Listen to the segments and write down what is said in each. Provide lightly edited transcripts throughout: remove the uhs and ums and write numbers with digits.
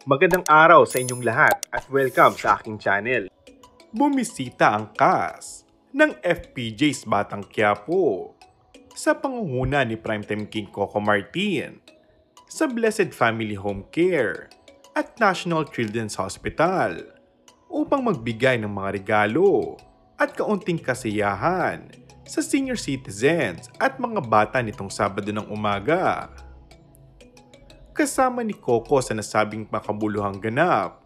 Magandang araw sa inyong lahat at welcome sa aking channel. Bumisita ang cast ng FPJ's Batang Quiapo sa pangunguna ni Primetime King Coco Martin sa Blessed Family Home Care at National Children's Hospital upang magbigay ng mga regalo at kaunting kasiyahan sa senior citizens at mga bata nitong Sabado ng umaga. Kasama ni Coco sa nasabing makabuluhang ganap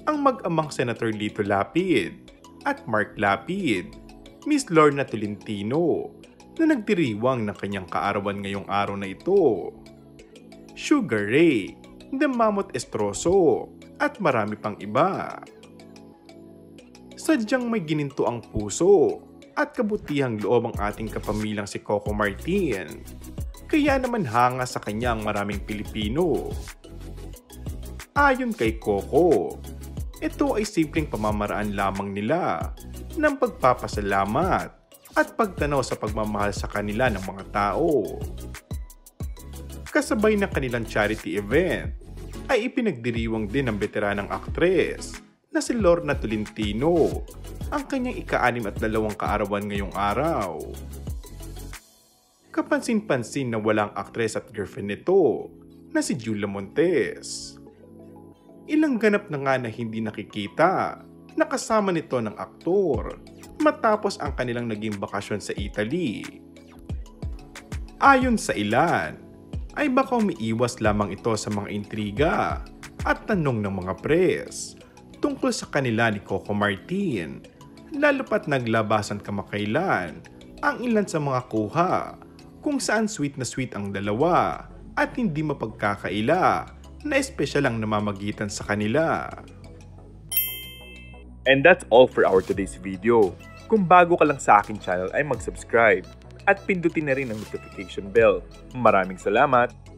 ang mag-amang Senator Lito Lapid at Mark Lapid, Miss Lorna Tolentino na nagdiriwang ng kanyang kaarawan ngayong araw na ito, Sugar Ray, The Mammoth Estroso at marami pang iba. Sadyang may gininto ang puso at kabutihang loob ang ating kapamilang si Coco Martin. Kaya naman hanga sa kanya ang maraming Pilipino. Ayon kay Coco, ito ay simpleng pamamaraan lamang nila ng pagpapasalamat at pagtanaw sa pagmamahal sa kanila ng mga tao. Kasabay ng kanilang charity event, ay ipinagdiriwang din ng veteranang aktres na si Lorna Tolentino ang kanyang ika-62 kaarawan ngayong araw. Kapansin-pansin na walang aktres at girlfriend nito na si Julia Montes. Ilang ganap na nga na hindi nakikita na kasama nito ng aktor matapos ang kanilang naging bakasyon sa Italy. Ayon sa ilan, ay baka umiiwas lamang ito sa mga intriga at tanong ng mga press tungkol sa kanila ni Coco Martin, lalo pat naglabasan kamakailan ang ilan sa mga kuha kung saan sweet na sweet ang dalawa at hindi mapagkakaila na espesyal ang namamagitan sa kanila. And that's all for our today's video. Kung bago ka lang sa aking channel ay mag-subscribe at pindutin na rin ang notification bell. Maraming salamat!